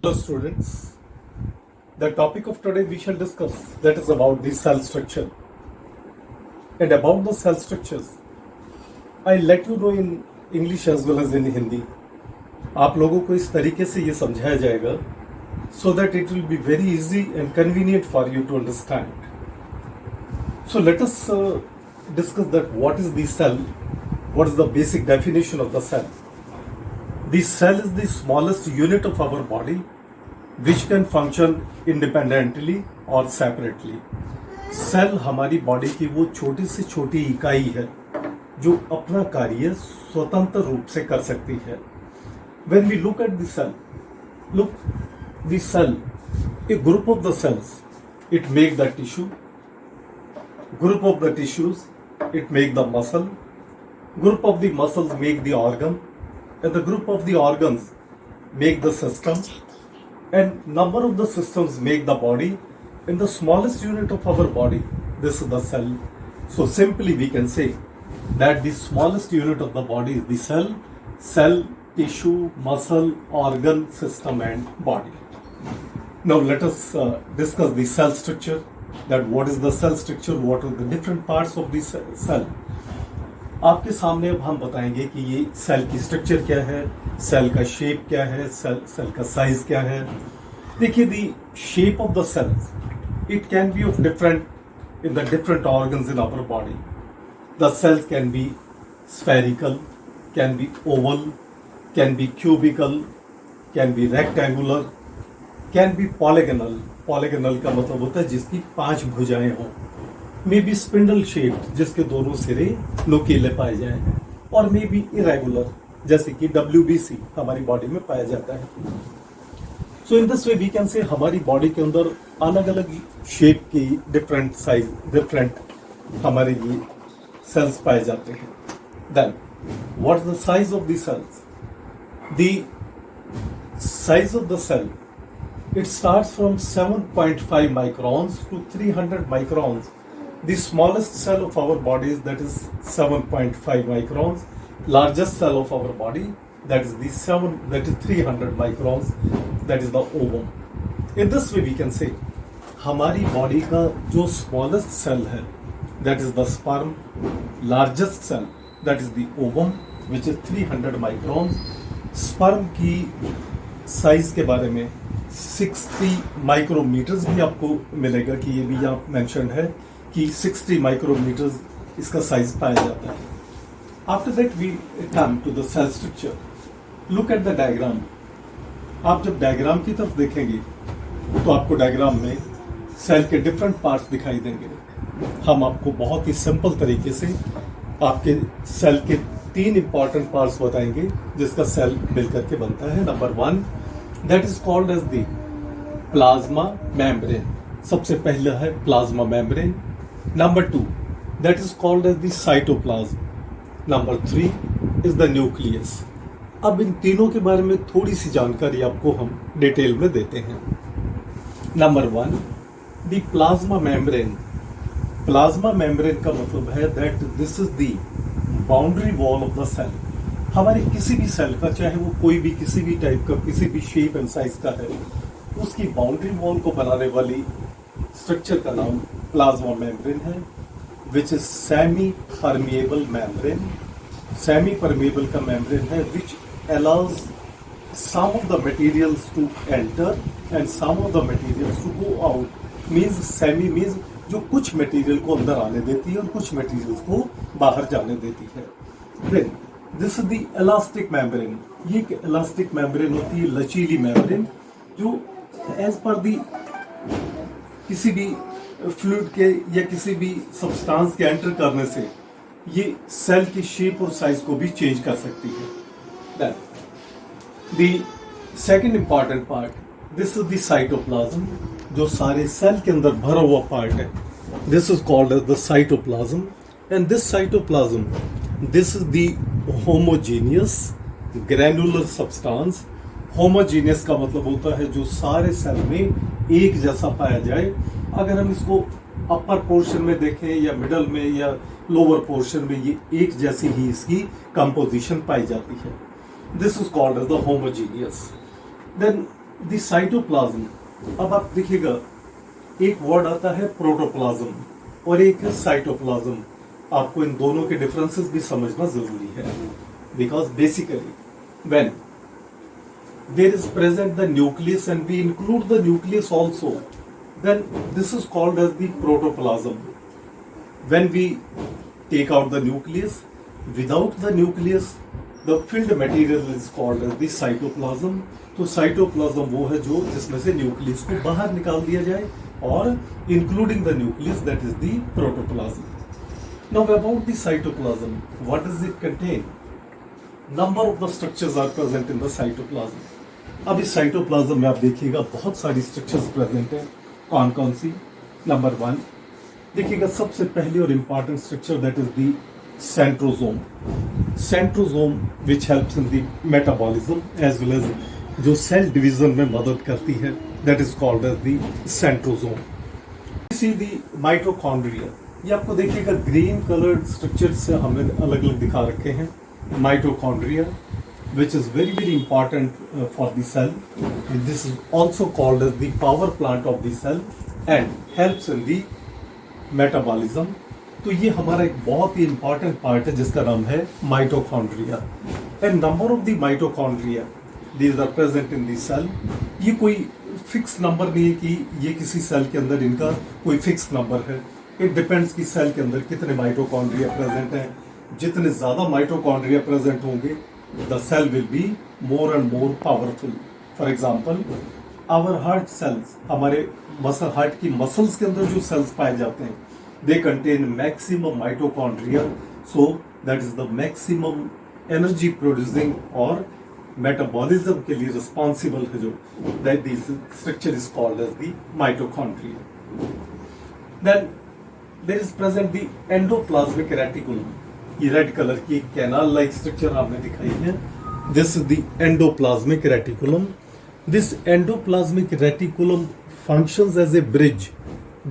Hello students, the topic of today we shall discuss that is about the cell structure. And about the cell structures, I let you know in English as well as in Hindi. आप लोगों को इस तरीके से ये समझाया जाएगा so that it will be very easy and convenient for you to understand. So let us discuss that what is the cell, what is the basic definition of the cell. The cell is the smallest unit of our body which can function independently or separately. Cell हमारी body की वो छोटी से छोटी इकाई है जो अपना कार्य स्वतंत्र रूप से कर सकती है. When we look at the cell, look, the cell, a group of the cells, it make the tissue, group of the tissues, it make the muscle, group of the muscles make the organ, and the group of the organs make the system, and number of the systems make the body, and the smallest unit of our body, this is the cell. So simply we can say that the smallest unit of the body is the cell, cell, tissue, muscle, organ, system and body. Now let us discuss the cell structure, that what is the cell structure, what are the different parts of the cell. आपके सामने अब हम बताएंगे कि ये cell की structure क्या है, सेल का शेप क्या है, सेल का साइज क्या है. देखिए, the shape of the cells, it can be of different in the different organs in our body. The cells can be spherical, can be oval, can be cubical, can be rectangular, can be polygonal. Polygonal का मतलब होता है जिसकी 5 भुजाएं हों. May be spindle shaped, जिसके दोनों सिरे नुकीले पाए जाएं, और मे बी इरेगुलर, जैसे कि WBC हमारी बॉडी में पाया जाता है. So in this way we can say हमारी बॉडी के अंदर अलग अलग शेप की डिफरेंट साइज, डिफरेंट हमारे ये सेल्स पाए जाते हैं. Then what is the size of the cells? The size of the cell, it starts from 7.5 microns to 300 microns. The smallest cell of our body is that is 7.5 microns. Largest cell of our body, that is 300 microns, that is the ovum. In this way we can say हमारी body का जो smallest cell है, that is the sperm. Largest cell, that is the ovum, which is 300 microns. sperm की size के बारे में 60 micrometres भी आपको मिलेगा कि ये भी यहाँ मेंशन है कि 60 माइक्रोमीटर्स इसका साइज पाया जाता है. After that we come to the cell structure. Look at the diagram. आप जब डायग्राम की तरफ देखेंगे तो आपको डायग्राम में सेल के डिफरेंट पार्ट्स दिखाई देंगे. हम आपको बहुत ही सिंपल तरीके से आपके सेल के 3 इंपॉर्टेंट पार्ट्स बताएंगे जिसका सेल मिलकर के बनता है. Number 1, that is called as the plasma membrane. सबसे पहला है plasma membrane. Number 2, that is called as the cytoplasm. Number 3 is the nucleus. अब इन तीनों के बारे में थोड़ी सी जानकारी आपको हम डिटेल में देते हैं. Number 1, the plasma membrane. Plasma membrane का मतलब है that this is the boundary wall of the cell. हमारे किसी भी सेल का, चाहे वो कोई भी किसी भी टाइप का, किसी भी शेप एंड साइज का है, उसकी बाउंड्री वॉल को बनाने वाली स्ट्रक्चर का नाम प्लाज्मा मेम्ब्रेन है, which is semi permeable membrane. Semi permeable का मेम्ब्रेन है which allows some of the materials to enter and some of the materials to go out. Means semi means जो कुछ मटेरियल को अंदर आने देती है और कुछ मटेरियल्स को बाहर जाने देती है. Then this is the elastic membrane. ये इलास्टिक मेम्ब्रेन होती है, लचीली मेम्ब्रेन, जो एज पर दी किसी भी फ्लूइड के या किसी भी सब्सटेंस के एंटर करने से ये सेल की शेप और साइज को भी चेंज कर सकती है. Then the second important part, this is the cytoplasm, जो सारे सेल के अंदर भरा हुआ पार्ट है. This is called as the cytoplasm. And this cytoplasm, this is the homogeneous granular substance. Homogeneous का मतलब होता है जो सारे सेल में एक जैसा पाया जाए. अगर हम इसको अपर पोर्शन में देखें या मिडल में या लोअर पोर्शन में, ये एक जैसी ही इसकी कंपोजिशन पाई जाती है. This is called as the homogeneous. Then the cytoplasm, अब आप देखिएगा एक वर्ड आता है प्रोटोप्लाज्म और एक है साइटोप्लाज्म। आपको इन दोनों के डिफरेंसेस भी समझना जरूरी है, because basically when there is present the nucleus and we include the nucleus also, then this is called as the protoplasm. When we take out the nucleus, without the nucleus the filled material is called as the cytoplasm. तो cytoplasm वो है जो जिसमें से nucleus को बाहर निकाल दिया जाए, और including the nucleus that is the protoplasm. Now about the cytoplasm, what does it contain? Number of the structures are present in the cytoplasm. अब इस साइटोप्लाज्म में आप देखिएगा बहुत सारी स्ट्रक्चर्स प्रेजेंट है. कौन कौन सी? नंबर 1 देखिएगा, सबसे पहली और important structure that is the centrosome. Centrosome which helps in the metabolism as well as जो सेल डिवीजन में मदद करती है, that is called as the centrosome. See the mitochondria, ये आपको देखिएगा ग्रीन कलर्ड स्ट्रक्चर से हमने अलग अलग दिखा रखे हैं. Mitochondria which is very very important for the cell. This is also called as the power plant of the cell and helps in the metabolism. तो ये हमारा एक बहुत ही important part है जिसका नाम है mitochondria. And number of the mitochondria these are present in the cell. ये कोई फिक्स नंबर नहीं है कि ये किसी सेल के अंदर इनका कोई फिक्स नंबर है. इट डिपेंड्स कि सेल के अंदर कितने माइटोकॉन्ड्रिया प्रेजेंट हैं. जितने ज़्यादा माइटोकॉन्ड्रिया प्रेजेंट होंगे, the cell will be more and more powerful. For example, our heart cells, हमारे मसल हार्ट की मसल्स के अंदर जो सेल्स पाए जाते हैं, they contain maximum mitochondria, so that is the maximum energy producing और मेटाबॉलिज्म के लिए रिस्पॉन्सिबल है जो, that this structure is called as the mitochondria. Then there is present the endoplasmic reticulum. ये रेड कलर की कैनाल लाइक स्ट्रक्चर आपने दिखाई है. This is the endoplasmic reticulum. This endoplasmic reticulum functions as a bridge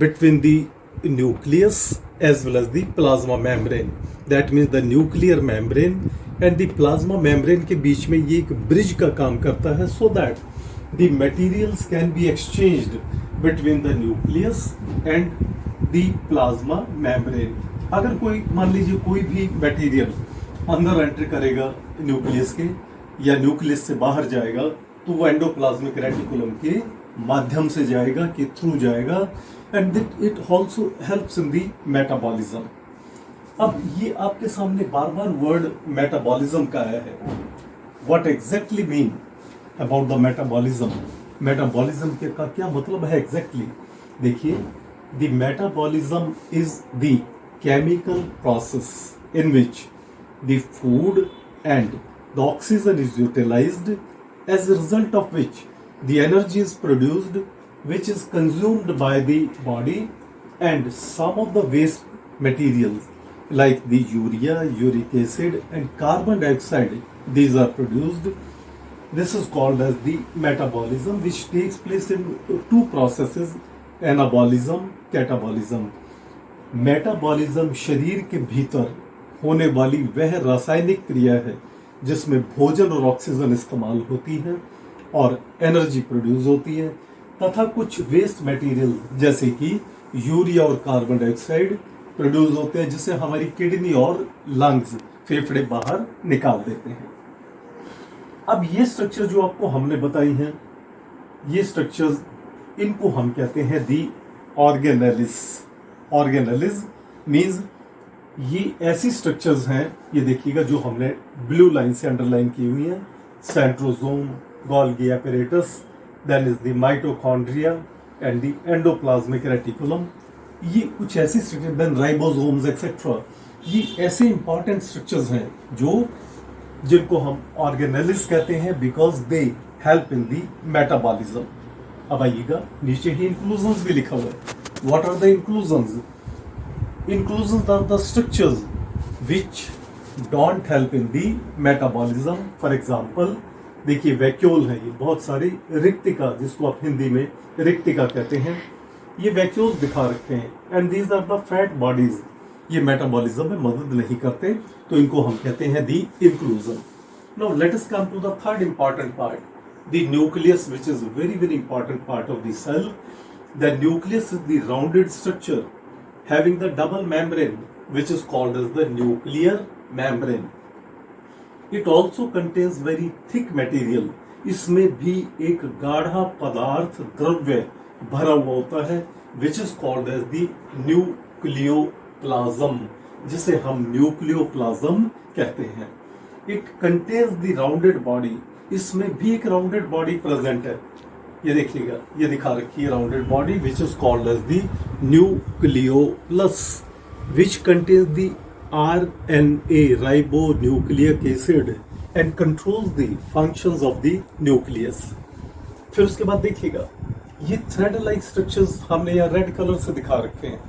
between the nucleus as well as the plasma membrane. That means the nuclear membrane and the plasma membrane के बीच में ये एक bridge का काम करता है, so that the materials can be exchanged between the nucleus and the plasma membrane. अगर कोई मान लीजिए कोई भी मटेरियल अंदर एंटर करेगा न्यूक्लियस के या न्यूक्लियस से बाहर जाएगा, तो वो एंडोप्लाज्मिक रेटिकुलम के माध्यम से जाएगा, कि थ्रू जाएगा, and it also helps in the metabolism. अब ये आपके सामने बार बार वर्ड मेटाबॉलिज्म का आया है. What exactly mean about the metabolism? Metabolism के का क्या मतलब है एग्जैक्टली? देखिए, the metabolism is the chemical process in which the food and the oxygen is utilized, as a result of which the energy is produced, which is consumed by the body, and some of the waste materials like the urea, uric acid and carbon dioxide, these are produced. This is called as the metabolism, which takes place in two processes, anabolism, catabolism. Metabolism शरीर के भीतर होने वाली वह रासायनिक क्रिया है जिसमें भोजन और ऑक्सीजन इस्तेमाल होती है और एनर्जी प्रोड्यूस होती है, तथा कुछ वेस्ट मटेरियल जैसे कि यूरिया और कार्बन डाइऑक्साइड प्रोड्यूस होते हैं, जिसे हमारी किडनी और लंग्स, फेफड़े बाहर निकाल देते हैं. अब ये स्ट्रक्चर जो आपको हमने बताई हैं, ये स्ट्रक्चर्स, इनको हम कहते हैं दी ऑर्गेनेलिस. ऑर्गेनेलिस मीन्स ये ऐसी स्ट्रक्चर्स हैं, ये देखिएगा जो हमने ब्लू लाइन से अंडरलाइन की हुई हैं. Centrosome, Golgi apparatus, then is the mitochondria and the endoplasmic reticulum. ये कुछ ऐसी स्ट्रक्चर, देन राइबोसोम्स एक्सेट्रा. ये ऐसे इंपॉर्टेंट स्ट्रक्चर्स हैं जो जिनको हम ऑर्गेनेलिस कहते हैं, because they help in the metabolism. अब आइएगा, नीचे ही इंक्लूजन्स भी लिखा हुआ है. What are the inclusions? Inclusions are the structures which don't help in the metabolism. For example, देखिए वैक्यूल है, ये बहुत सारी रिक्तिका, जिसको आप हिंदी में रिक्तिका कहते हैं, ये वैक्यूल्स दिखा रखे हैं. And these are the fat bodies. ये मेटाबॉलिज्म में मदद नहीं करते, तो इनको हम कहते हैं the inclusion. Now let us come to the third important part, the nucleus, which is a very very important part of the cell. The nucleus is the rounded structure having the double membrane, which is called as the nuclear membrane. It also contains very thick material. इसमें भी एक गाढ़ा पदार्थ द्रव्य भरा हुआ होता है, which is called as the nucleoplasm, जिसे हम न्यूक्लियोप्लाज्म कहते हैं. It contains the rounded body. इसमें भी एक राउंडेड बॉडी प्रेजेंट है. ये देखिएगा, ये दिखा रखी है rounded body, which is called as the nucleoplasm, which contains the RNA ribonucleic acid and controls the functions of the nucleus. फिर उसके बाद देखिएगा, ये थ्रेड लाइक स्ट्रक्चर्स हमने यहाँ रेड कलर से दिखा रखे हैं.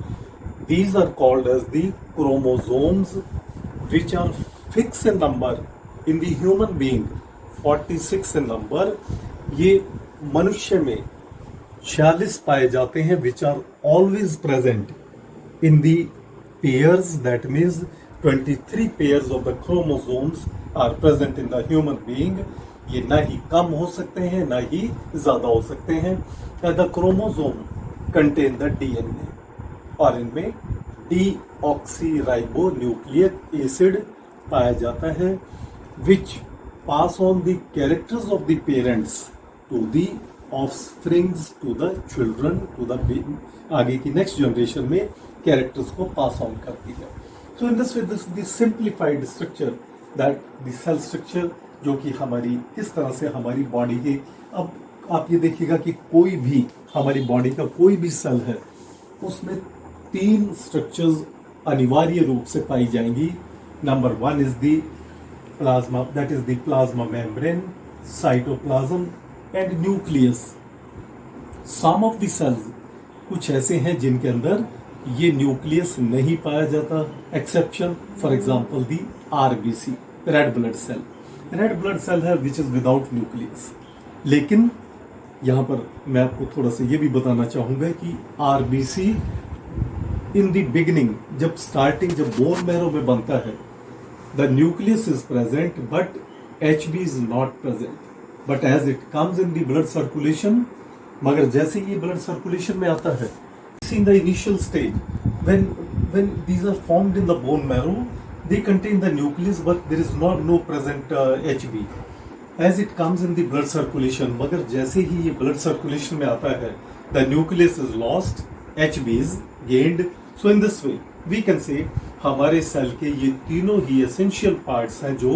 These are called as the chromosomes, which are fix in number. In the human being 46 in number. ये मनुष्य में 46 पाए जाते हैं, which are always present in the pairs. That means 23 pairs of the chromosomes are present in the human being. ये ना ही कम हो सकते हैं ना ही ज्यादा हो सकते हैं. The chromosome contain the DNA और इनमें डीऑक्सीराइबोन्यूक्लिक एसिड पाया जाता है, विच pass on the characters of the parents to the offsprings, to the children, to the आगे की नेक्स्ट जनरेशन में कैरेक्टर्स को पास ऑन करती है. So in this way this the simplified structure, that the cell structure, जो कि हमारी किस तरह से हमारी बॉडी की. अब आप ये देखिएगा कि कोई भी हमारी बॉडी का कोई भी सेल है, उसमें 3 स्ट्रक्चर्स अनिवार्य रूप से पाई जाएंगी. Number 1 is the plasma, that is the plasma membrane, cytoplasm and nucleus. Some of the cells कुछ ऐसे हैं जिनके अंदर ये न्यूक्लियस नहीं पाया जाता. Exception for example the RBC, red blood cell. Red blood cell है विच इज विदाउट न्यूक्लियस. लेकिन यहाँ पर मैं आपको थोड़ा सा ये भी बताना चाहूंगा कि RBC इन द बिगिनिंग, जब स्टार्टिंग, जब बोन मैरो में बनता है, the nucleus is present but HB is not present. But as it comes in the blood circulation, मगर जैसे ये blood circulation में आता है, in the initial stage, when these are formed in the bone marrow, they contain the nucleus but there is no present HB. As it comes in the blood circulation, मगर जैसे ही ये blood circulation में आता है, the nucleus is lost, HB is gained. So in this way we can say हमारे cell के ये तीनों ही एसेंशियल पार्ट्स हैं जो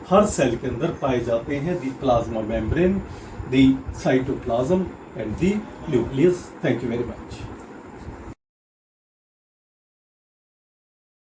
हर सेल के अंदर पाए जाते हैं. The plasma membrane, the cytoplasm and the nucleus. Thank you very much.